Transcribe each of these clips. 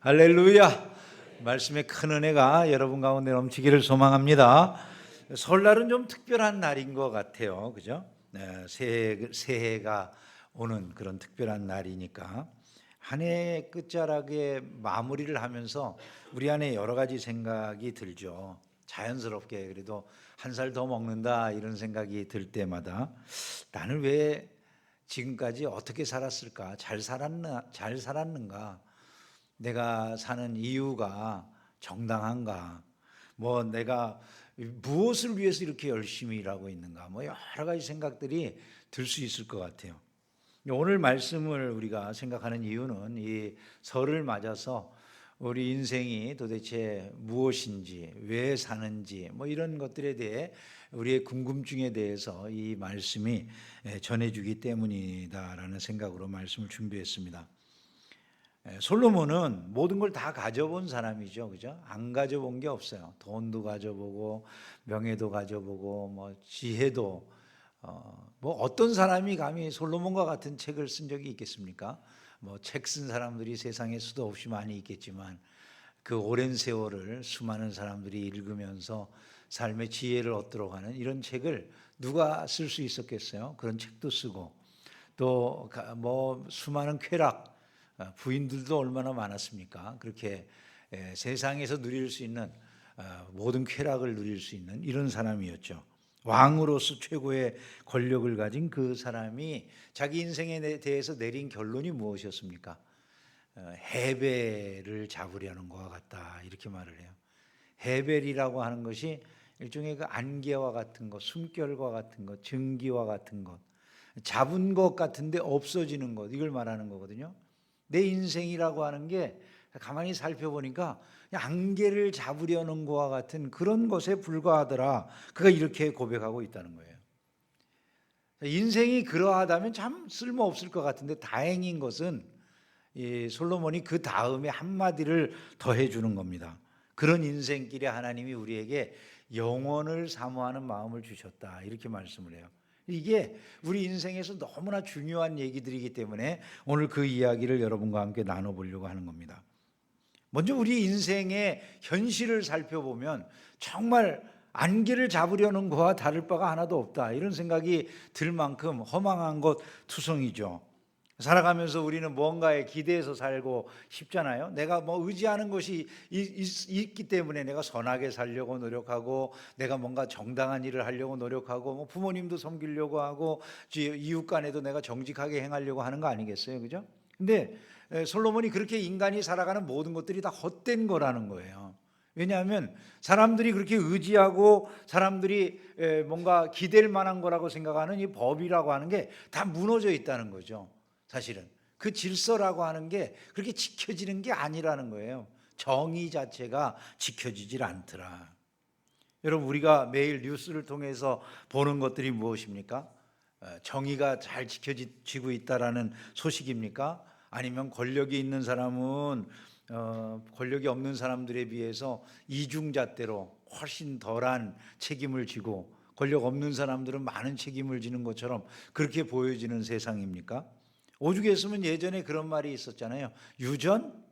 할렐루야! 말씀의 큰 은혜가 여러분 가운데 넘치기를 소망합니다. 설날은 좀 특별한 날인 것 같아요. 그죠? 새해가 오는 그런 특별한 날이니까 한 해 끝자락에 마무리를 하면서 우리 안에 여러 가지 생각이 들죠. 자연스럽게 그래도 한 살 더 먹는다 이런 생각이 들 때마다 나는 왜 지금까지 어떻게 살았을까? 잘 살았는가? 내가 사는 이유가 정당한가? 뭐 내가 무엇을 위해서 이렇게 열심히 일하고 있는가? 뭐 여러 가지 생각들이 들 수 있을 것 같아요. 오늘 말씀을 우리가 생각하는 이유는 이 설을 맞아서 우리 인생이 도대체 무엇인지, 왜 사는지 뭐 이런 것들에 대해 우리의 궁금증에 대해서 이 말씀이 전해주기 때문이다라는 생각으로 말씀을 준비했습니다. 솔로몬은 모든 걸 다 가져본 사람이죠, 그죠? 안 가져본 게 없어요. 돈도 가져보고 명예도 가져보고 뭐 지혜도 뭐 어떤 사람이 감히 솔로몬과 같은 책을 쓴 적이 있겠습니까? 뭐 책 쓴 사람들이 세상에 수도 없이 많이 있겠지만 그 오랜 세월을 수많은 사람들이 읽으면서 삶의 지혜를 얻도록 하는 이런 책을 누가 쓸 수 있었겠어요? 그런 책도 쓰고 또 뭐 수많은 쾌락 부인들도 얼마나 많았습니까? 그렇게 세상에서 누릴 수 있는 모든 쾌락을 누릴 수 있는 이런 사람이었죠. 왕으로서 최고의 권력을 가진 그 사람이 자기 인생에 대해서 내린 결론이 무엇이었습니까? 헤벨을 잡으려는 것과 같다 이렇게 말을 해요. 헤벨이라고 하는 것이 일종의 그 안개와 같은 것, 숨결과 같은 것, 증기와 같은 것, 잡은 것 같은데 없어지는 것, 이걸 말하는 거거든요. 내 인생이라고 하는 게 가만히 살펴보니까 안개를 잡으려는 것과 같은 그런 것에 불과하더라. 그가 이렇게 고백하고 있다는 거예요. 인생이 그러하다면 참 쓸모없을 것 같은데 다행인 것은 이 솔로몬이 그 다음에 한마디를 더해 주는 겁니다. 그런 인생길에 하나님이 우리에게 영원을 사모하는 마음을 주셨다 이렇게 말씀을 해요. 이게 우리 인생에서 너무나 중요한 얘기들이기 때문에 오늘 그 이야기를 여러분과 함께 나눠보려고 하는 겁니다. 먼저 우리 인생의 현실을 살펴보면 정말 안개를 잡으려는 것과 다를 바가 하나도 없다 이런 생각이 들 만큼 허망한 것 투성이죠. 살아가면서 우리는 뭔가에 기대해서 살고 싶잖아요. 내가 뭐 의지하는 것이 있기 때문에 내가 선하게 살려고 노력하고 내가 뭔가 정당한 일을 하려고 노력하고 뭐 부모님도 섬기려고 하고 이웃 간에도 내가 정직하게 행하려고 하는 거 아니겠어요, 그죠? 근데 솔로몬이 그렇게 인간이 살아가는 모든 것들이 다 헛된 거라는 거예요. 왜냐하면 사람들이 그렇게 의지하고 사람들이 뭔가 기댈 만한 거라고 생각하는 이 법이라고 하는 게 다 무너져 있다는 거죠. 사실은 그 질서라고 하는 게 그렇게 지켜지는 게 아니라는 거예요. 정의 자체가 지켜지질 않더라. 여러분 우리가 매일 뉴스를 통해서 보는 것들이 무엇입니까? 정의가 잘 지켜지고 있다라는 소식입니까? 아니면 권력이 있는 사람은 권력이 없는 사람들에 비해서 이중잣대로 훨씬 덜한 책임을 지고 권력 없는 사람들은 많은 책임을 지는 것처럼 그렇게 보여지는 세상입니까? 오죽했으면 예전에 그런 말이 있었잖아요. 유전,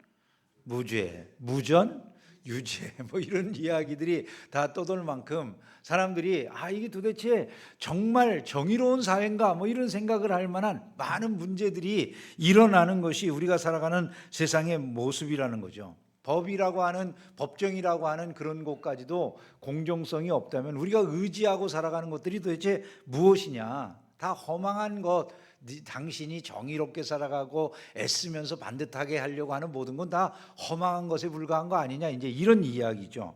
무죄, 무전, 유죄 뭐 이런 이야기들이 다 떠돌 만큼 사람들이 이게 도대체 정말 정의로운 사회인가 뭐 이런 생각을 할 만한 많은 문제들이 일어나는 것이 우리가 살아가는 세상의 모습이라는 거죠. 법이라고 하는 법정이라고 하는 그런 곳까지도 공정성이 없다면 우리가 의지하고 살아가는 것들이 도대체 무엇이냐? 다 허망한 것. 당신이 정의롭게 살아가고 애쓰면서 반듯하게 하려고 하는 모든 건 다 허망한 것에 불과한 거 아니냐 이제 이런 이야기죠.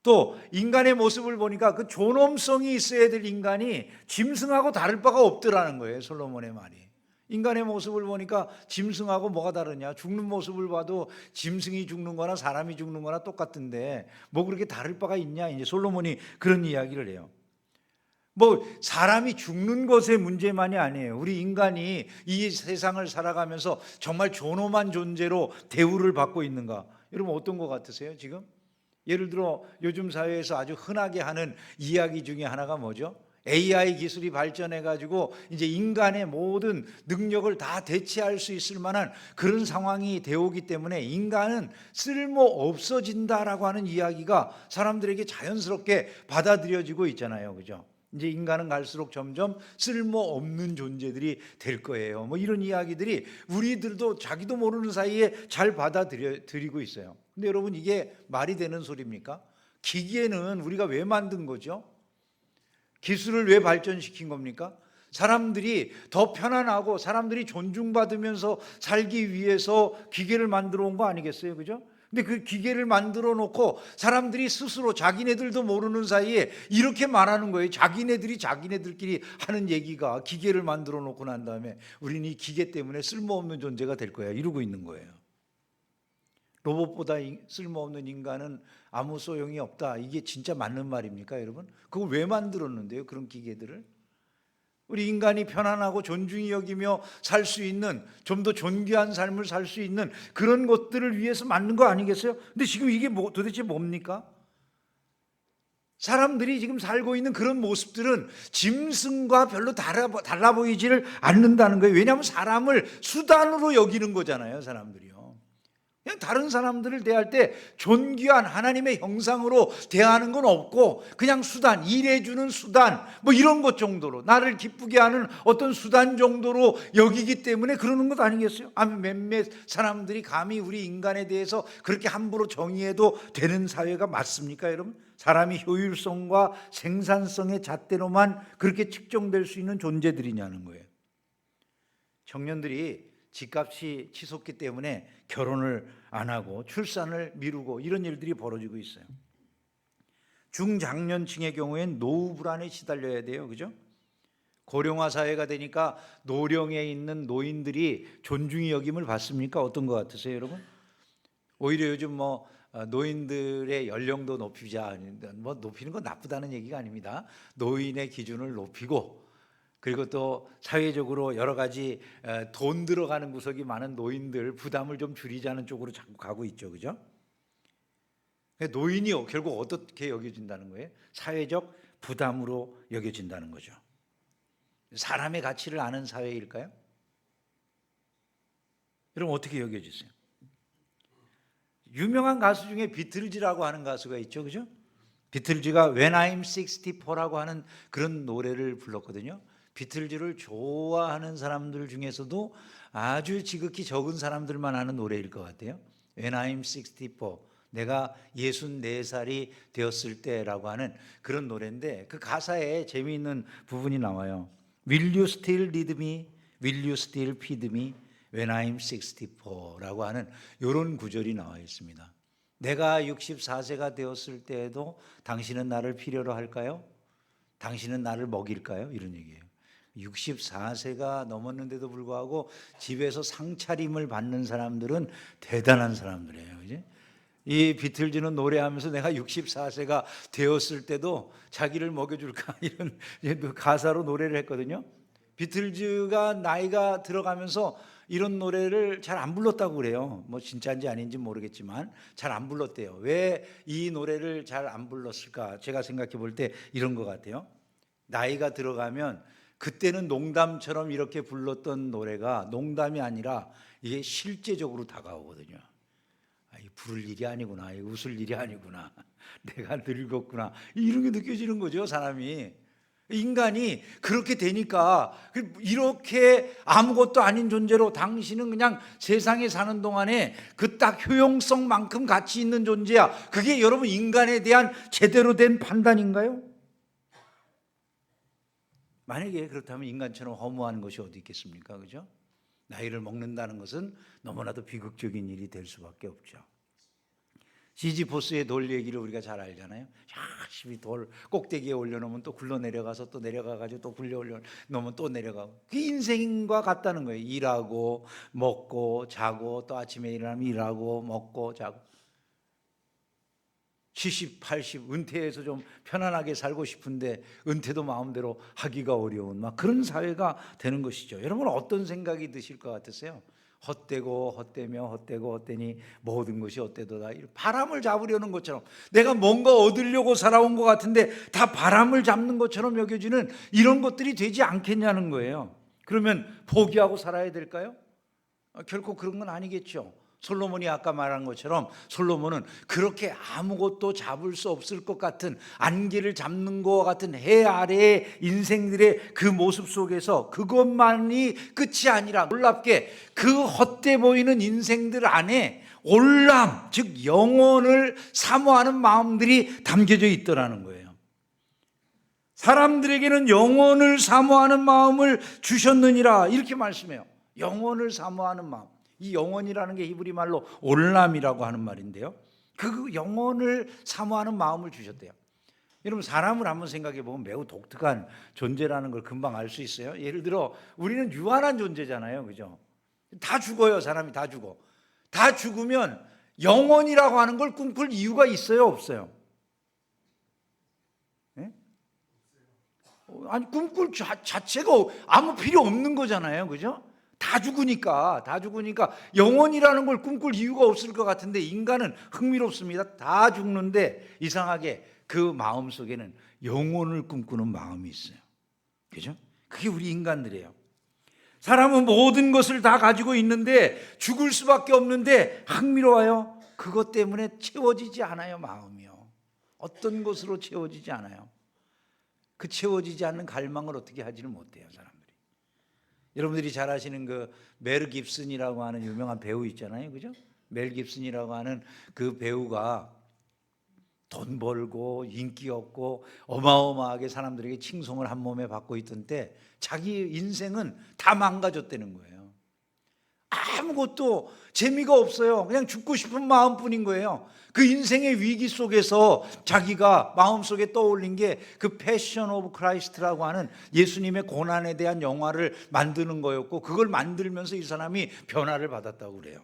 또 인간의 모습을 보니까 그 존엄성이 있어야 될 인간이 짐승하고 다를 바가 없더라는 거예요. 솔로몬의 말이. 인간의 모습을 보니까 짐승하고 뭐가 다르냐? 죽는 모습을 봐도 짐승이 죽는 거나 사람이 죽는 거나 똑같은데 뭐 그렇게 다를 바가 있냐? 이제 솔로몬이 그런 이야기를 해요. 뭐 사람이 죽는 것의 문제만이 아니에요. 우리 인간이 이 세상을 살아가면서 정말 존엄한 존재로 대우를 받고 있는가? 여러분 어떤 것 같으세요 지금? 예를 들어 요즘 사회에서 아주 흔하게 하는 이야기 중에 하나가 뭐죠? AI 기술이 발전해 가지고 이제 인간의 모든 능력을 다 대체할 수 있을 만한 그런 상황이 되어오기 때문에 인간은 쓸모 없어진다라고 하는 이야기가 사람들에게 자연스럽게 받아들여지고 있잖아요. 그죠? 이제 인간은 갈수록 점점 쓸모 없는 존재들이 될 거예요. 뭐 이런 이야기들이 우리들도 자기도 모르는 사이에 잘 받아들이고 있어요. 근데 여러분, 이게 말이 되는 소리입니까? 기계는 우리가 왜 만든 거죠? 기술을 왜 발전시킨 겁니까? 사람들이 더 편안하고 사람들이 존중받으면서 살기 위해서 기계를 만들어 온 거 아니겠어요? 그죠? 근데 그 기계를 만들어 놓고 사람들이 스스로 자기네들도 모르는 사이에 이렇게 말하는 거예요. 자기네들이 자기네들끼리 하는 얘기가 기계를 만들어 놓고 난 다음에 우리는 이 기계 때문에 쓸모없는 존재가 될 거야, 이러고 있는 거예요. 로봇보다 쓸모없는 인간은 아무 소용이 없다. 이게 진짜 맞는 말입니까, 여러분? 그걸 왜 만들었는데요, 그런 기계들을? 우리 인간이 편안하고 존중이 여기며 살 수 있는, 좀 더 존귀한 삶을 살 수 있는 그런 것들을 위해서 만든 거 아니겠어요? 근데 지금 이게 도대체 뭡니까? 사람들이 지금 살고 있는 그런 모습들은 짐승과 별로 달라 보이지를 않는다는 거예요. 왜냐하면 사람을 수단으로 여기는 거잖아요, 사람들이요. 그냥 다른 사람들을 대할 때 존귀한 하나님의 형상으로 대하는 건 없고 그냥 수단, 일해주는 수단 뭐 이런 것 정도로, 나를 기쁘게 하는 어떤 수단 정도로 여기기 때문에 그러는 것 아니겠어요? 몇몇 사람들이 감히 우리 인간에 대해서 그렇게 함부로 정의해도 되는 사회가 맞습니까, 여러분? 사람이 효율성과 생산성의 잣대로만 그렇게 측정될 수 있는 존재들이냐는 거예요. 청년들이 집값이 치솟기 때문에 결혼을 안 하고 출산을 미루고 이런 일들이 벌어지고 있어요. 중장년층의 경우엔 노후 불안에 시달려야 돼요. 그죠? 고령화 사회가 되니까 노령에 있는 노인들이 존중의 여김을 받습니까? 어떤 것 같으세요, 여러분? 오히려 요즘 노인들의 연령도 높이자, 뭐 높이는 건 나쁘다는 얘기가 아닙니다. 노인의 기준을 높이고, 그리고 또 사회적으로 여러 가지 돈 들어가는 구석이 많은 노인들 부담을 좀 줄이자는 쪽으로 자꾸 가고 있죠. 그죠? 노인이 결국 어떻게 여겨진다는 거예요? 사회적 부담으로 여겨진다는 거죠. 사람의 가치를 아는 사회일까요? 여러분, 어떻게 여겨지세요? 유명한 가수 중에 비틀즈라고 하는 가수가 있죠. 그죠? 비틀즈가 When I'm 64라고 하는 그런 노래를 불렀거든요. 비틀즈를 좋아하는 사람들 중에서도 아주 지극히 적은 사람들만 아는 노래일 것 같아요. When I'm 64, 내가 64살이 되었을 때라고 하는 그런 노래인데, 그 가사에 재미있는 부분이 나와요. Will you still need me? Will you still feed me? When I'm 64라고 하는 이런 구절이 나와 있습니다. 내가 64세가 되었을 때에도 당신은 나를 필요로 할까요? 당신은 나를 먹일까요? 이런 얘기예요. 64세가 넘었는데도 불구하고 집에서 상차림을 받는 사람들은 대단한 사람들이에요. 그지? 이 비틀즈는 노래하면서 내가 64세가 되었을 때도 자기를 먹여줄까 이런 가사로 노래를 했거든요. 비틀즈가 나이가 들어가면서 이런 노래를 잘 안 불렀다고 그래요. 뭐 진짜인지 아닌지 모르겠지만 잘 안 불렀대요. 왜 이 노래를 잘 안 불렀을까? 제가 생각해 볼 때 이런 것 같아요. 나이가 들어가면 그때는 농담처럼 이렇게 불렀던 노래가 농담이 아니라 이게 실제적으로 다가오거든요. 이 부를 일이 아니구나, 이 웃을 일이 아니구나, 내가 늙었구나, 이런 게 느껴지는 거죠, 사람이. 인간이 그렇게 되니까 이렇게 아무것도 아닌 존재로 당신은 그냥 세상에 사는 동안에 그 딱 효용성만큼 가치 있는 존재야. 그게 여러분 인간에 대한 제대로 된 판단인가요? 만약에 그렇다면 인간처럼 허무한 것이 어디 있겠습니까? 그죠? 나이를 먹는다는 것은 너무나도 비극적인 일이 될 수밖에 없죠. 시지포스의 돌 얘기를 우리가 잘 알잖아요. 열심히 돌 꼭대기에 올려놓으면 또 굴러 내려가서 또 내려가가지고 또 굴려 올려놓으면 또 내려가고, 그 인생과 같다는 거예요. 일하고 먹고 자고 또 아침에 일어나면 일하고 먹고 자고. 70, 80 은퇴해서 좀 편안하게 살고 싶은데 은퇴도 마음대로 하기가 어려운 막 그런 사회가 되는 것이죠. 여러분 어떤 생각이 드실 것 같으세요? 헛되고 헛되며 헛되고 헛되니 모든 것이 헛되도다. 바람을 잡으려는 것처럼, 내가 뭔가 얻으려고 살아온 것 같은데 다 바람을 잡는 것처럼 여겨지는 이런 것들이 되지 않겠냐는 거예요. 그러면 포기하고 살아야 될까요? 결코 그런 건 아니겠죠. 솔로몬이 아까 말한 것처럼 솔로몬은 그렇게 아무것도 잡을 수 없을 것 같은, 안개를 잡는 것 같은 해 아래의 인생들의 그 모습 속에서 그것만이 끝이 아니라 놀랍게 그 헛돼 보이는 인생들 안에 올람, 즉 영혼을 사모하는 마음들이 담겨져 있더라는 거예요. 사람들에게는 영혼을 사모하는 마음을 주셨느니라 이렇게 말씀해요. 영혼을 사모하는 마음. 이 영혼이라는 게 히브리 말로 올람이라고 하는 말인데요, 그 영혼을 사모하는 마음을 주셨대요. 여러분, 사람을 한번 생각해 보면 매우 독특한 존재라는 걸 금방 알 수 있어요. 예를 들어 우리는 유한한 존재잖아요, 그죠? 다 죽어요. 사람이 다 죽어. 다 죽으면 영혼이라고 하는 걸 꿈꿀 이유가 있어요, 없어요? 네? 아니, 꿈꿀 자체가 아무 필요 없는 거잖아요, 그죠? 다 죽으니까 영혼이라는 걸 꿈꿀 이유가 없을 것 같은데, 인간은 흥미롭습니다. 다 죽는데 이상하게 그 마음 속에는 영혼을 꿈꾸는 마음이 있어요. 그죠? 그게 우리 인간들이에요. 사람은 모든 것을 다 가지고 있는데 죽을 수밖에 없는데 흥미로워요. 그것 때문에 채워지지 않아요, 마음이요. 어떤 것으로 채워지지 않아요. 그 채워지지 않는 갈망을 어떻게 하지를 못해요, 사람들이. 여러분들이 잘 아시는 그 멜 깁슨이라고 하는 유명한 배우 있잖아요, 그죠? 멜 깁슨이라고 하는 그 배우가 돈 벌고 인기 없고 어마어마하게 사람들에게 칭송을 한 몸에 받고 있던 때 자기 인생은 다 망가졌다는 거예요. 아무것도 재미가 없어요. 그냥 죽고 싶은 마음뿐인 거예요. 그 인생의 위기 속에서 자기가 마음속에 떠올린 게 그 패션 오브 크라이스트라고 하는 예수님의 고난에 대한 영화를 만드는 거였고, 그걸 만들면서 이 사람이 변화를 받았다고 그래요.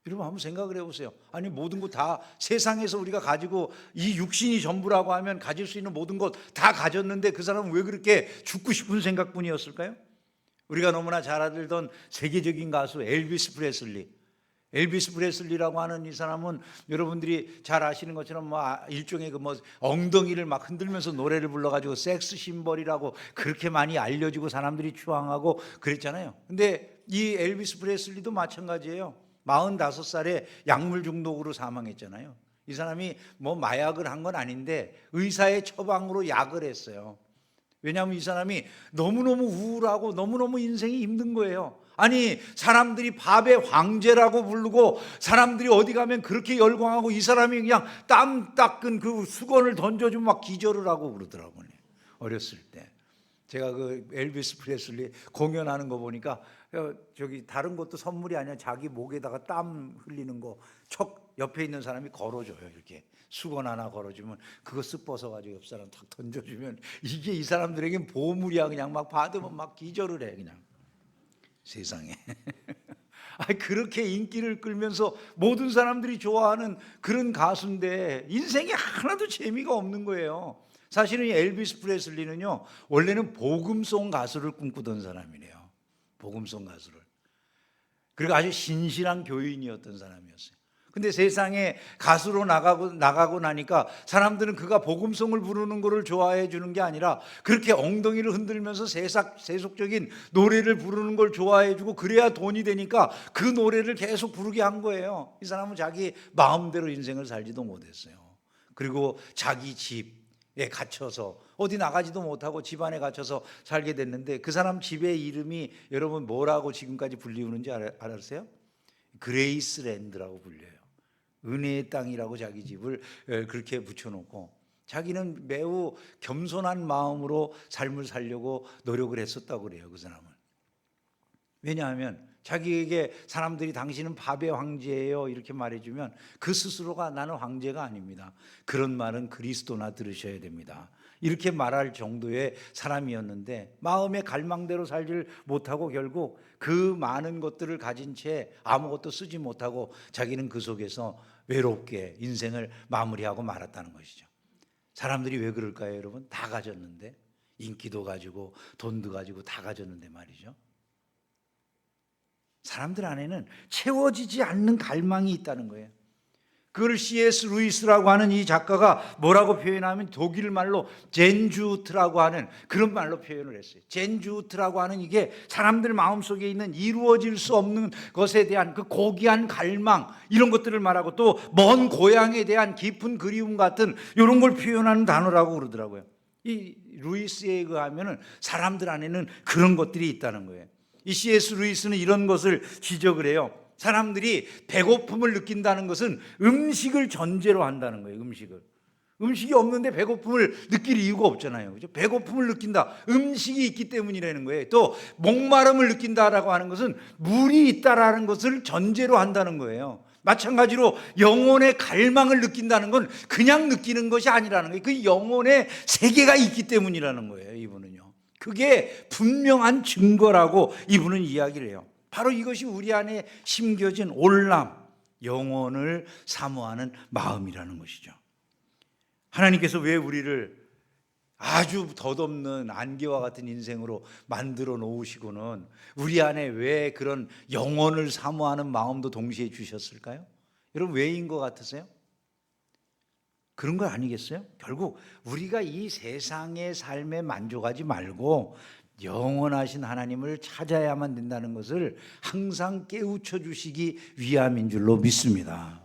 여러분, 한번 생각을 해보세요. 아니, 모든 것 다 세상에서 우리가 가지고, 이 육신이 전부라고 하면 가질 수 있는 모든 것 다 가졌는데 그 사람은 왜 그렇게 죽고 싶은 생각뿐이었을까요? 우리가 너무나 잘 알던 세계적인 가수 엘비스 프레슬리라고 하는 이 사람은 여러분들이 잘 아시는 것처럼 일종의 엉덩이를 막 흔들면서 노래를 불러가지고 섹스 심벌이라고 그렇게 많이 알려지고 사람들이 추앙하고 그랬잖아요. 근데 이 엘비스 프레슬리도 마찬가지예요. 45살에 약물 중독으로 사망했잖아요. 이 사람이 마약을 한 건 아닌데 의사의 처방으로 약을 했어요. 왜냐하면 이 사람이 너무너무 우울하고 너무너무 인생이 힘든 거예요. 아니, 사람들이 밥의 황제라고 부르고 사람들이 어디 가면 그렇게 열광하고, 이 사람이 그냥 땀 닦은 그 수건을 던져주면 막 기절을 하고 그러더라고요, 어렸을 때. 제가 그 엘비스 프레슬리 공연하는 거 보니까 저기 다른 것도 선물이 아니라 자기 목에다가 땀 흘리는 거 척 옆에 있는 사람이 걸어줘요. 이렇게 수건 하나 걸어주면 그거 쓱 벗어가지고 옆 사람 탁 던져주면 이게 이 사람들에겐 보물이야. 그냥 막 받으면 막 기절을 해, 그냥. 세상에. 그렇게 인기를 끌면서 모든 사람들이 좋아하는 그런 가수인데 인생에 하나도 재미가 없는 거예요. 사실은 이 엘비스 프레슬리는요, 원래는 복음송 가수를 꿈꾸던 사람이래요. 복음송 가수를. 그리고 아주 신실한 교인이었던 사람이었어요. 근데 세상에 가수로 나가고 나니까 사람들은 그가 복음송을 부르는 거를 좋아해 주는 게 아니라 그렇게 엉덩이를 흔들면서 세속적인 노래를 부르는 걸 좋아해 주고, 그래야 돈이 되니까 그 노래를 계속 부르게 한 거예요. 이 사람은 자기 마음대로 인생을 살지도 못했어요. 그리고 자기 집에 갇혀서 어디 나가지도 못하고 집안에 갇혀서 살게 됐는데, 그 사람 집의 이름이 여러분 뭐라고 지금까지 불리우는지 알았어요? 그레이스랜드라고 불려요. 은혜의 땅이라고 자기 집을 그렇게 붙여놓고, 자기는 매우 겸손한 마음으로 삶을 살려고 노력을 했었다고 그래요, 그 사람은. 왜냐하면 자기에게 사람들이 당신은 밥의 황제예요 이렇게 말해주면 그 스스로가 나는 황제가 아닙니다, 그런 말은 그리스도나 들으셔야 됩니다, 이렇게 말할 정도의 사람이었는데, 마음의 갈망대로 살지를 못하고 결국 그 많은 것들을 가진 채 아무것도 쓰지 못하고 자기는 그 속에서 외롭게 인생을 마무리하고 말았다는 것이죠. 사람들이 왜 그럴까요, 여러분? 다 가졌는데, 인기도 가지고 돈도 가지고 다 가졌는데 말이죠. 사람들 안에는 채워지지 않는 갈망이 있다는 거예요. 그걸 C.S. 루이스라고 하는 이 작가가 뭐라고 표현하면 독일 말로 젠주트라고 하는 그런 말로 표현을 했어요. 젠주트라고 하는 이게 사람들 마음속에 있는 이루어질 수 없는 것에 대한 그 고귀한 갈망, 이런 것들을 말하고 또 먼 고향에 대한 깊은 그리움 같은 이런 걸 표현하는 단어라고 그러더라고요. 이 루이스에 의하면 사람들 안에는 그런 것들이 있다는 거예요. 이 C.S. 루이스는 이런 것을 지적을 해요. 사람들이 배고픔을 느낀다는 것은 음식을 전제로 한다는 거예요. 음식이 없는데 배고픔을 느낄 이유가 없잖아요. 그죠? 배고픔을 느낀다. 음식이 있기 때문이라는 거예요. 또 목마름을 느낀다라고 하는 것은 물이 있다라는 것을 전제로 한다는 거예요. 마찬가지로 영혼의 갈망을 느낀다는 건 그냥 느끼는 것이 아니라는 거예요. 그 영혼의 세계가 있기 때문이라는 거예요. 이분은요. 그게 분명한 증거라고 이분은 이야기를 해요. 바로 이것이 우리 안에 심겨진 올람, 영혼을 사모하는 마음이라는 것이죠. 하나님께서 왜 우리를 아주 덧없는 안개와 같은 인생으로 만들어 놓으시고는 우리 안에 왜 그런 영혼을 사모하는 마음도 동시에 주셨을까요? 여러분, 왜인 것 같으세요? 그런 거 아니겠어요? 결국 우리가 이 세상의 삶에 만족하지 말고 영원하신 하나님을 찾아야만 된다는 것을 항상 깨우쳐 주시기 위함인 줄로 믿습니다.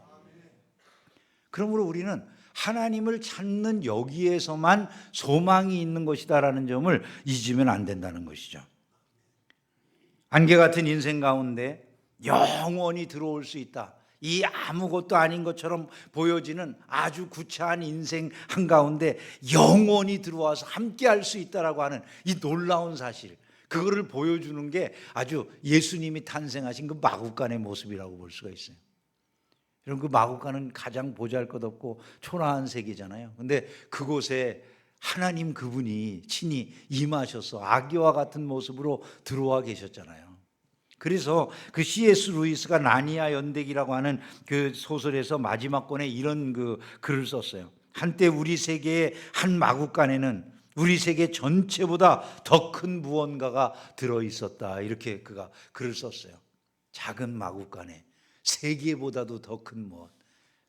그러므로 우리는 하나님을 찾는 여기에서만 소망이 있는 것이다라는 점을 잊으면 안 된다는 것이죠. 안개 같은 인생 가운데 영원히 들어올 수 있다. 이 아무것도 아닌 것처럼 보여지는 아주 구차한 인생 한가운데 영원히 들어와서 함께 할 수 있다라고 하는 이 놀라운 사실, 그거를 보여주는 게 아주 예수님이 탄생하신 그 마국간의 모습이라고 볼 수가 있어요. 여러분, 그 마국간은 가장 보잘것없고 초라한 세계잖아요. 근데 그곳에 하나님 그분이 친히 임하셔서 아기와 같은 모습으로 들어와 계셨잖아요. 그래서 그 C.S. 루이스가 나니아 연대기라고 하는 그 소설에서 마지막 권에 이런 그 글을 썼어요. 한때 우리 세계의 한 마국간에는 우리 세계 전체보다 더 큰 무언가가 들어있었다. 이렇게 그가 글을 썼어요. 작은 마국간에 세계보다도 더 큰 무엇,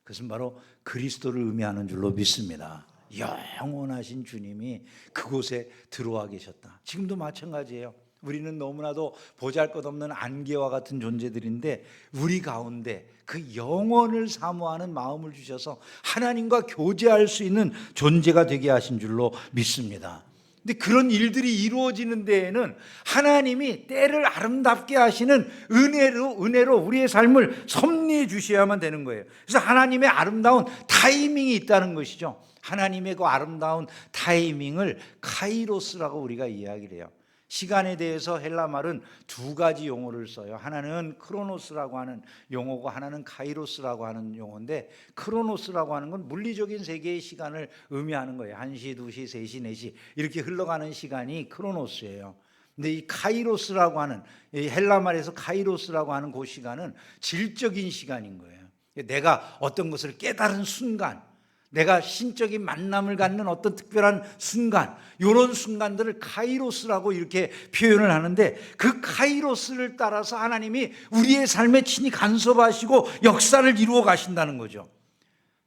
그것은 바로 그리스도를 의미하는 줄로 믿습니다. 영원하신 주님이 그곳에 들어와 계셨다. 지금도 마찬가지예요. 우리는 너무나도 보잘것없는 안개와 같은 존재들인데 우리 가운데 그 영원을 사모하는 마음을 주셔서 하나님과 교제할 수 있는 존재가 되게 하신 줄로 믿습니다. 근데 그런 일들이 이루어지는 데에는 하나님이 때를 아름답게 하시는 은혜로 우리의 삶을 섭리해 주셔야만 되는 거예요. 그래서 하나님의 아름다운 타이밍이 있다는 것이죠. 하나님의 그 아름다운 타이밍을 카이로스라고 우리가 이야기를 해요. 시간에 대해서 헬라 말은 두 가지 용어를 써요. 하나는 크로노스라고 하는 용어고 하나는 카이로스라고 하는 용어인데, 크로노스라고 하는 건 물리적인 세계의 시간을 의미하는 거예요. 1시, 2시, 3시, 4시 이렇게 흘러가는 시간이 크로노스예요. 근데 이 카이로스라고 하는, 이 헬라 말에서 카이로스라고 하는 그 시간은 질적인 시간인 거예요. 내가 어떤 것을 깨달은 순간, 내가 신적인 만남을 갖는 어떤 특별한 순간, 이런 순간들을 카이로스라고 이렇게 표현을 하는데, 그 카이로스를 따라서 하나님이 우리의 삶에 친히 간섭하시고 역사를 이루어 가신다는 거죠.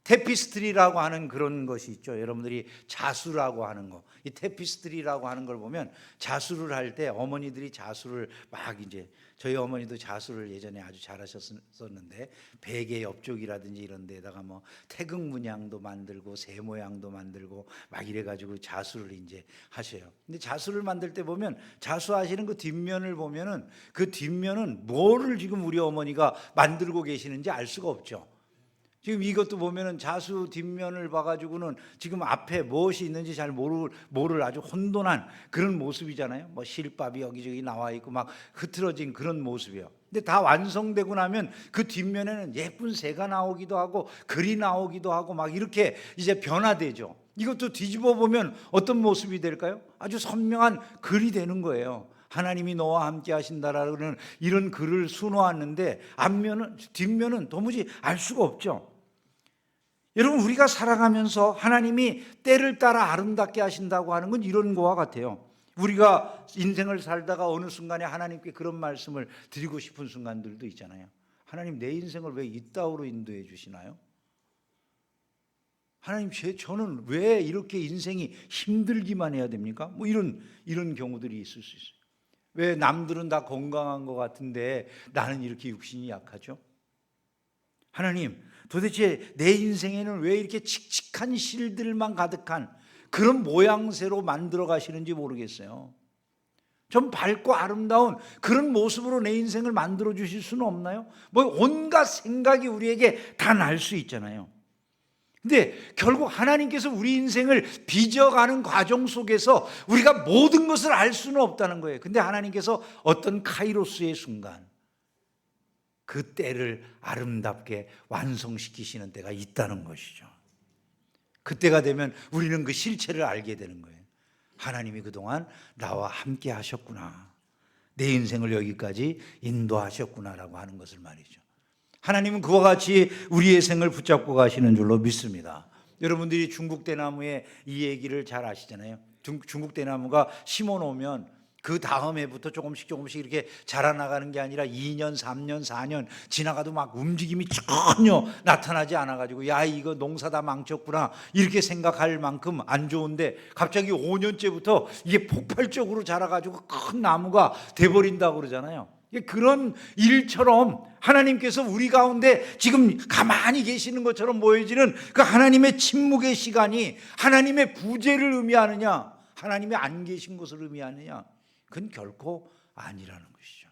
테피스트리라고 하는 그런 것이 있죠. 여러분들이 자수라고 하는 거, 이 테피스트리라고 하는 걸 보면 자수를 할 때 어머니들이 자수를 막, 이제 저희 어머니도 자수를 예전에 아주 잘하셨었는데 베개 옆쪽이라든지 이런 데다가 뭐 태극 문양도 만들고 새 모양도 만들고 막 이래가지고 자수를 이제 하셔요. 근데 자수를 만들 때 보면, 자수하시는 그 뒷면을 보면은 그 뒷면은 뭐를 지금 우리 어머니가 만들고 계시는지 알 수가 없죠. 지금 이것도 보면은 자수 뒷면을 봐가지고는 지금 앞에 무엇이 있는지 잘 모를 아주 혼돈한 그런 모습이잖아요. 뭐 실밥이 여기저기 나와 있고 막 흐트러진 그런 모습이에요. 근데 다 완성되고 나면 그 뒷면에는 예쁜 새가 나오기도 하고 글이 나오기도 하고 막 이렇게 이제 변화되죠. 이것도 뒤집어 보면 어떤 모습이 될까요? 아주 선명한 글이 되는 거예요. 하나님이 너와 함께 하신다라는 이런 글을 수놓았는데 뒷면은 도무지 알 수가 없죠. 여러분, 우리가 살아가면서 하나님이 때를 따라 아름답게 하신다고 하는 건 이런 거와 같아요. 우리가 인생을 살다가 어느 순간에 하나님께 그런 말씀을 드리고 싶은 순간들도 있잖아요. 하나님, 내 인생을 왜 이따위로 인도해 주시나요? 하나님, 저는 왜 이렇게 인생이 힘들기만 해야 됩니까? 뭐 이런 경우들이 있을 수 있어요. 왜 남들은 다 건강한 것 같은데 나는 이렇게 육신이 약하죠? 하나님, 도대체 내 인생에는 왜 이렇게 칙칙한 실들만 가득한 그런 모양새로 만들어 가시는지 모르겠어요. 좀 밝고 아름다운 그런 모습으로 내 인생을 만들어 주실 수는 없나요? 뭐 온갖 생각이 우리에게 다 날 수 있잖아요. 근데 결국 하나님께서 우리 인생을 빚어가는 과정 속에서 우리가 모든 것을 알 수는 없다는 거예요. 근데 하나님께서 어떤 카이로스의 순간, 그 때를 아름답게 완성시키시는 때가 있다는 것이죠. 그때가 되면 우리는 그 실체를 알게 되는 거예요. 하나님이 그동안 나와 함께 하셨구나, 내 인생을 여기까지 인도하셨구나라고 하는 것을 말이죠. 하나님은 그와 같이 우리의 생을 붙잡고 가시는 줄로 믿습니다. 여러분들이 중국 대나무의 이 얘기를 잘 아시잖아요. 중국 대나무가 심어 놓으면 그 다음 해부터 조금씩 이렇게 자라나가는 게 아니라 2년, 3년, 4년 지나가도 막 움직임이 전혀 나타나지 않아가지고 야, 이거 농사 다 망쳤구나 이렇게 생각할 만큼 안 좋은데 갑자기 5년째부터 이게 폭발적으로 자라가지고 큰 나무가 돼버린다고 그러잖아요. 그런 일처럼 하나님께서 우리 가운데 지금 가만히 계시는 것처럼 보여지는 그 하나님의 침묵의 시간이 하나님의 부재를 의미하느냐, 하나님이 안 계신 것을 의미하느냐, 그건 결코 아니라는 것이죠.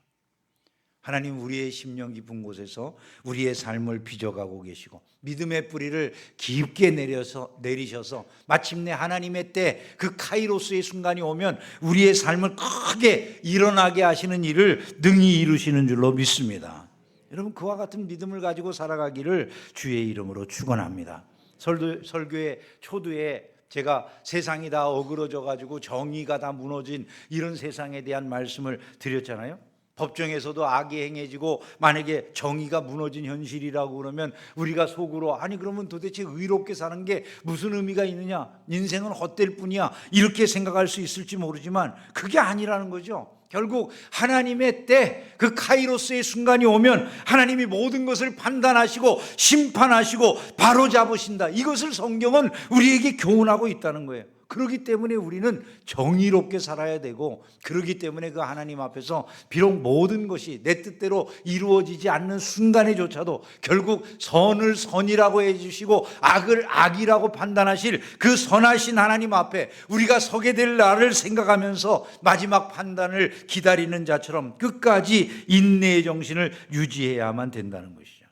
하나님, 우리의 심령 깊은 곳에서 우리의 삶을 빚어가고 계시고 믿음의 뿌리를 깊게 내리셔서 마침내 하나님의 때 그 카이로스의 순간이 오면 우리의 삶을 크게 일어나게 하시는 일을 능히 이루시는 줄로 믿습니다. 여러분, 그와 같은 믿음을 가지고 살아가기를 주의 이름으로 축원합니다. 설교의 초두에 제가 세상이 다 어그러져 가지고 정의가 다 무너진 이런 세상에 대한 말씀을 드렸잖아요. 법정에서도 악이 행해지고 만약에 정의가 무너진 현실이라고 그러면 우리가 속으로 아니 그러면 도대체 의롭게 사는 게 무슨 의미가 있느냐, 인생은 헛될 뿐이야 이렇게 생각할 수 있을지 모르지만 그게 아니라는 거죠. 결국 하나님의 때 그 카이로스의 순간이 오면 하나님이 모든 것을 판단하시고 심판하시고 바로잡으신다, 이것을 성경은 우리에게 교훈하고 있다는 거예요. 그렇기 때문에 우리는 정의롭게 살아야 되고, 그렇기 때문에 그 하나님 앞에서 비록 모든 것이 내 뜻대로 이루어지지 않는 순간에조차도 결국 선을 선이라고 해주시고 악을 악이라고 판단하실 그 선하신 하나님 앞에 우리가 서게 될 날을 생각하면서 마지막 판단을 기다리는 자처럼 끝까지 인내의 정신을 유지해야만 된다는 것이죠.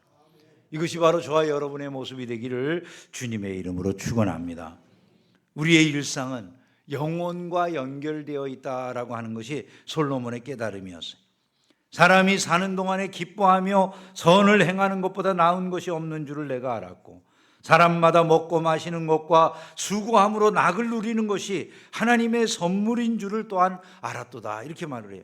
이것이 바로 저와 여러분의 모습이 되기를 주님의 이름으로 축원합니다. 우리의 일상은 영혼과 연결되어 있다라고 하는 것이 솔로몬의 깨달음이었어요. 사람이 사는 동안에 기뻐하며 선을 행하는 것보다 나은 것이 없는 줄을 내가 알았고, 사람마다 먹고 마시는 것과 수고함으로 낙을 누리는 것이 하나님의 선물인 줄을 또한 알았도다, 이렇게 말을 해요.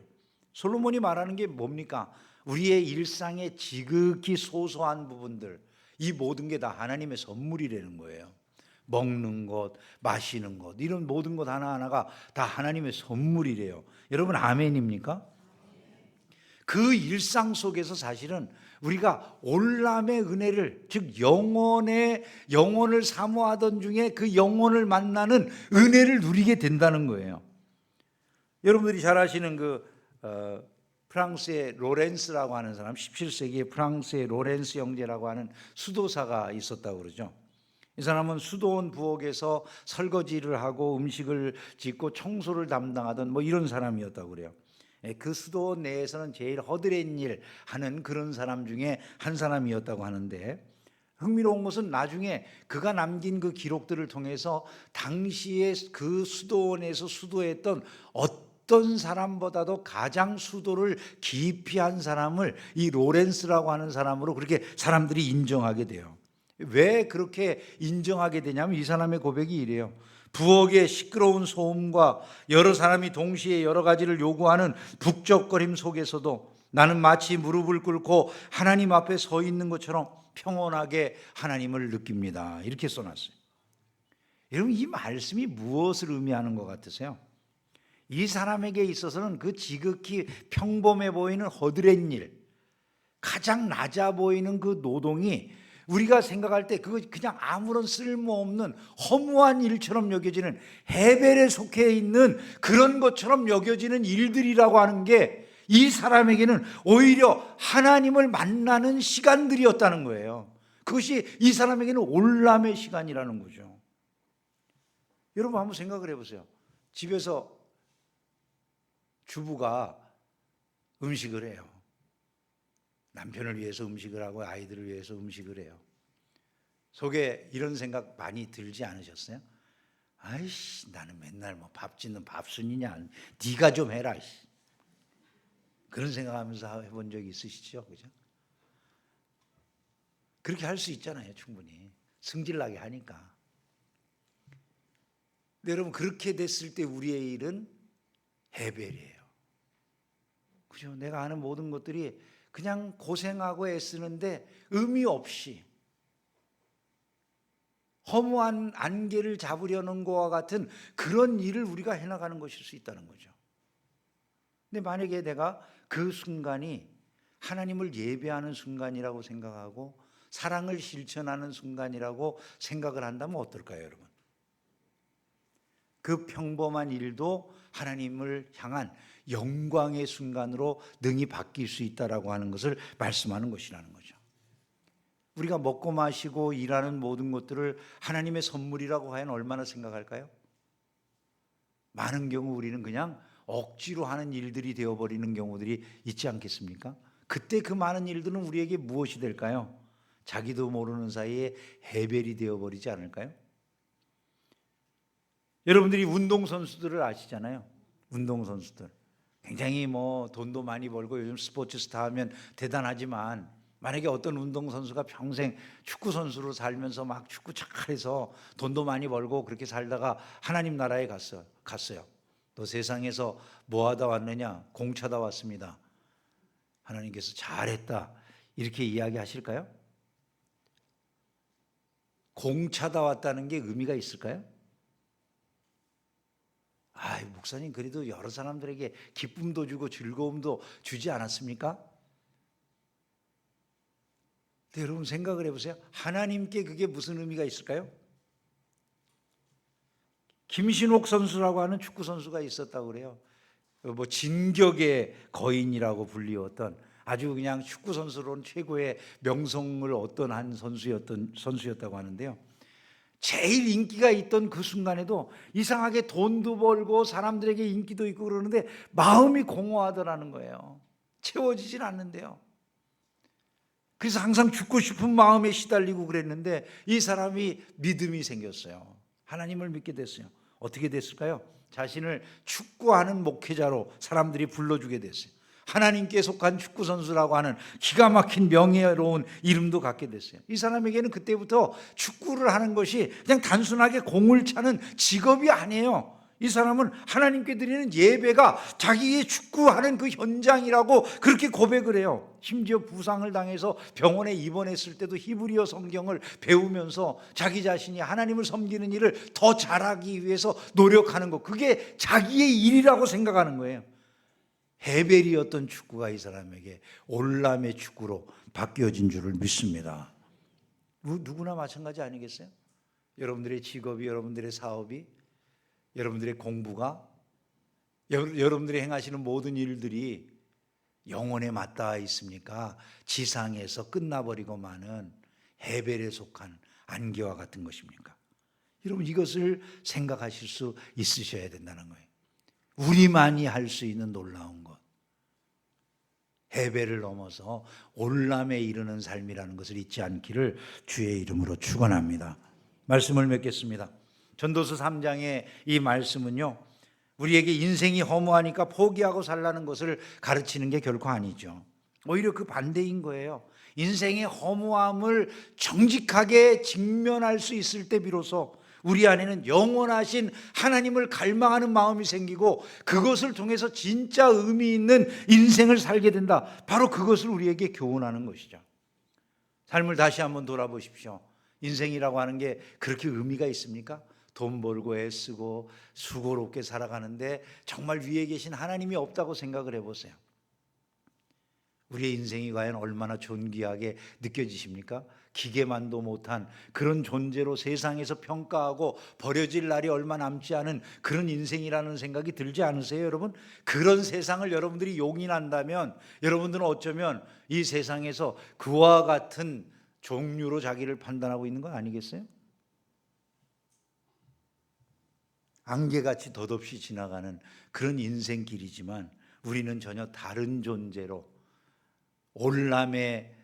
솔로몬이 말하는 게 뭡니까? 우리의 일상의 지극히 소소한 부분들, 이 모든 게 다 하나님의 선물이라는 거예요. 먹는 것, 마시는 것, 이런 모든 것 하나하나가 다 하나님의 선물이래요. 여러분, 아멘입니까? 그 일상 속에서 사실은 우리가 올람의 은혜를, 즉 영혼을 사모하던 중에 그 영혼을 만나는 은혜를 누리게 된다는 거예요. 여러분들이 잘 아시는 프랑스의 로렌스라고 하는 사람, 17세기에 프랑스의 로렌스 형제라고 하는 수도사가 있었다고 그러죠. 이 사람은 수도원 부엌에서 설거지를 하고 음식을 짓고 청소를 담당하던 뭐 이런 사람이었다고 그래요. 그 수도원 내에서는 제일 허드렛 일 하는 그런 사람 중에 한 사람이었다고 하는데, 흥미로운 것은 나중에 그가 남긴 그 기록들을 통해서 당시에 그 수도원에서 수도했던 어떤 사람보다도 가장 수도를 깊이 한 사람을 이 로렌스라고 하는 사람으로 그렇게 사람들이 인정하게 돼요. 왜 그렇게 인정하게 되냐면 이 사람의 고백이 이래요. 부엌의 시끄러운 소음과 여러 사람이 동시에 여러 가지를 요구하는 북적거림 속에서도 나는 마치 무릎을 꿇고 하나님 앞에 서 있는 것처럼 평온하게 하나님을 느낍니다, 이렇게 써놨어요. 여러분, 이 말씀이 무엇을 의미하는 것 같으세요? 이 사람에게 있어서는 그 지극히 평범해 보이는 허드렛 일, 가장 낮아 보이는 그 노동이 우리가 생각할 때 그거 그냥 아무런 쓸모없는 허무한 일처럼 여겨지는, 헤벨에 속해 있는 그런 것처럼 여겨지는 일들이라고 하는 게 이 사람에게는 오히려 하나님을 만나는 시간들이었다는 거예요. 그것이 이 사람에게는 올람의 시간이라는 거죠. 여러분 한번 생각을 해보세요. 집에서 주부가 음식을 해요. 남편을 위해서 음식을 하고 아이들을 위해서 음식을 해요. 속에 이런 생각 많이 들지 않으셨어요? 아이씨, 나는 맨날 뭐 밥 짓는 밥순이냐, 네가 좀 해라. 그런 생각하면서 해본 적이 있으시죠? 그죠? 그렇게 할 수 있잖아요, 충분히. 승질나게 하니까. 근데 여러분, 그렇게 됐을 때 우리의 일은 헤벨이에요. 그죠? 내가 하는 모든 것들이 그냥 고생하고 애쓰는데 의미 없이 허무한 안개를 잡으려는 것과 같은 그런 일을 우리가 해나가는 것일 수 있다는 거죠. 근데 만약에 내가 그 순간이 하나님을 예배하는 순간이라고 생각하고 사랑을 실천하는 순간이라고 생각을 한다면 어떨까요, 여러분? 그 평범한 일도 하나님을 향한 영광의 순간으로 능히 바뀔 수 있다라고 하는 것을 말씀하는 것이라는 거죠. 우리가 먹고 마시고 일하는 모든 것들을 하나님의 선물이라고 하면 얼마나 생각할까요? 많은 경우 우리는 그냥 억지로 하는 일들이 되어버리는 경우들이 있지 않겠습니까? 그때 그 많은 일들은 우리에게 무엇이 될까요? 자기도 모르는 사이에 헤벨이 되어버리지 않을까요? 여러분들이 운동선수들을 아시잖아요. 운동선수들 굉장히 뭐 돈도 많이 벌고 요즘 스포츠 스타 하면 대단하지만, 만약에 어떤 운동선수가 평생 축구선수로 살면서 막 축구 잘해서 돈도 많이 벌고 그렇게 살다가 하나님 나라에 갔어요. 너 세상에서 뭐 하다 왔느냐? 공 차다 왔습니다. 하나님께서 잘했다 이렇게 이야기하실까요? 공 차다 왔다는 게 의미가 있을까요? 목사님 그래도 여러 사람들에게 기쁨도 주고 즐거움도 주지 않았습니까? 근데 여러분 생각을 해보세요. 하나님께 그게 무슨 의미가 있을까요? 김신옥 선수라고 하는 축구 선수가 있었다고 그래요. 뭐 진격의 거인이라고 불리웠던 아주 그냥 축구 선수로는 최고의 명성을 얻던 한 선수였다고 하는데요. 제일 인기가 있던 그 순간에도 이상하게 돈도 벌고 사람들에게 인기도 있고 그러는데 마음이 공허하더라는 거예요. 채워지질 않는데요. 그래서 항상 죽고 싶은 마음에 시달리고 그랬는데 이 사람이 믿음이 생겼어요. 하나님을 믿게 됐어요. 어떻게 됐을까요? 자신을 축구하는 목회자로 사람들이 불러주게 됐어요. 하나님께 속한 축구선수라고 하는 기가 막힌 명예로운 이름도 갖게 됐어요. 이 사람에게는 그때부터 축구를 하는 것이 그냥 단순하게 공을 차는 직업이 아니에요. 이 사람은 하나님께 드리는 예배가 자기의 축구하는 그 현장이라고 그렇게 고백을 해요. 심지어 부상을 당해서 병원에 입원했을 때도 히브리어 성경을 배우면서 자기 자신이 하나님을 섬기는 일을 더 잘하기 위해서 노력하는 것, 그게 자기의 일이라고 생각하는 거예요. 헤벨이었던 축구가 이 사람에게 올람의 축구로 바뀌어진 줄을 믿습니다. 누구나 마찬가지 아니겠어요? 여러분들의 직업이, 여러분들의 사업이, 여러분들의 공부가, 여러분들이 행하시는 모든 일들이 영혼에 맞닿아 있습니까? 지상에서 끝나버리고 마는 헤벨에 속한 안개와 같은 것입니까? 여러분 이것을 생각하실 수 있으셔야 된다는 거예요. 우리만이 할 수 있는 놀라운 것, 헤벨을 넘어서 올람에 이르는 삶이라는 것을 잊지 않기를 주의 이름으로 축원합니다. 말씀을 맺겠습니다. 전도서 3장의 이 말씀은요, 우리에게 인생이 허무하니까 포기하고 살라는 것을 가르치는 게 결코 아니죠. 오히려 그 반대인 거예요. 인생의 허무함을 정직하게 직면할 수 있을 때 비로소 우리 안에는 영원하신 하나님을 갈망하는 마음이 생기고 그것을 통해서 진짜 의미 있는 인생을 살게 된다. 바로 그것을 우리에게 교훈하는 것이죠. 삶을 다시 한번 돌아보십시오. 인생이라고 하는 게 그렇게 의미가 있습니까? 돈 벌고 애쓰고 수고롭게 살아가는데 정말 위에 계신 하나님이 없다고 생각을 해보세요. 우리의 인생이 과연 얼마나 존귀하게 느껴지십니까? 기계만도 못한 그런 존재로 세상에서 평가하고 버려질 날이 얼마 남지 않은 그런 인생이라는 생각이 들지 않으세요, 여러분? 그런 세상을 여러분들이 용인한다면 여러분들은 어쩌면 이 세상에서 그와 같은 종류로 자기를 판단하고 있는 거 아니겠어요? 안개같이 덧없이 지나가는 그런 인생길이지만 우리는 전혀 다른 존재로 올람에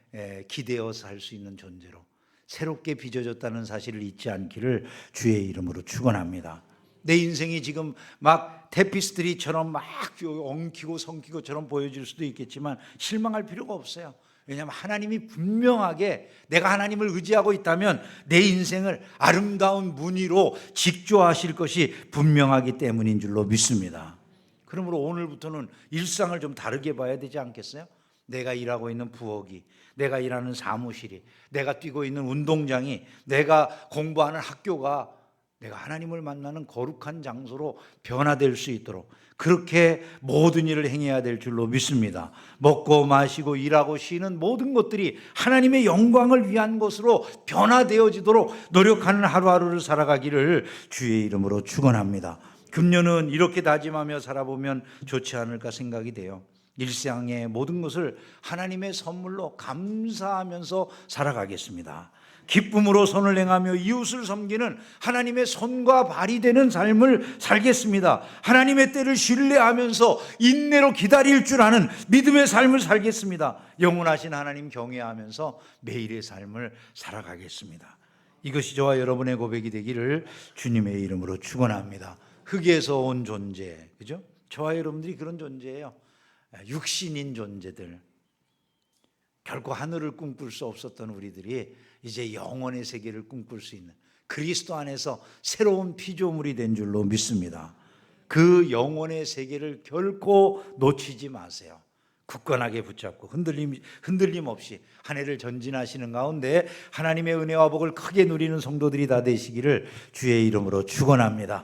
기대어서 할 수 있는 존재로 새롭게 빚어졌다는 사실을 잊지 않기를 주의 이름으로 축원합니다. 내 인생이 지금 막 테피스트리처럼 막 엉키고 성키고처럼 보여질 수도 있겠지만 실망할 필요가 없어요. 왜냐하면 하나님이 분명하게 내가 하나님을 의지하고 있다면 내 인생을 아름다운 무늬로 직조하실 것이 분명하기 때문인 줄로 믿습니다. 그러므로 오늘부터는 일상을 좀 다르게 봐야 되지 않겠어요? 내가 일하고 있는 부엌이, 내가 일하는 사무실이, 내가 뛰고 있는 운동장이, 내가 공부하는 학교가 내가 하나님을 만나는 거룩한 장소로 변화될 수 있도록 그렇게 모든 일을 행해야 될 줄로 믿습니다. 먹고 마시고 일하고 쉬는 모든 것들이 하나님의 영광을 위한 것으로 변화되어지도록 노력하는 하루하루를 살아가기를 주의 이름으로 축원합니다. 금년은 이렇게 다짐하며 살아보면 좋지 않을까 생각이 돼요. 일상의 모든 것을 하나님의 선물로 감사하면서 살아가겠습니다. 기쁨으로 선을 행하며 이웃을 섬기는 하나님의 손과 발이 되는 삶을 살겠습니다. 하나님의 때를 신뢰하면서 인내로 기다릴 줄 아는 믿음의 삶을 살겠습니다. 영원하신 하나님 경외하면서 매일의 삶을 살아가겠습니다. 이것이 저와 여러분의 고백이 되기를 주님의 이름으로 축원합니다. 흙에서 온 존재, 그죠? 저와 여러분들이 그런 존재예요. 육신인 존재들, 결코 하늘을 꿈꿀 수 없었던 우리들이 이제 영원의 세계를 꿈꿀 수 있는 그리스도 안에서 새로운 피조물이 된 줄로 믿습니다. 그 영원의 세계를 결코 놓치지 마세요. 굳건하게 붙잡고 흔들림 없이 한 해를 전진하시는 가운데 하나님의 은혜와 복을 크게 누리는 성도들이 다 되시기를 주의 이름으로 축원합니다.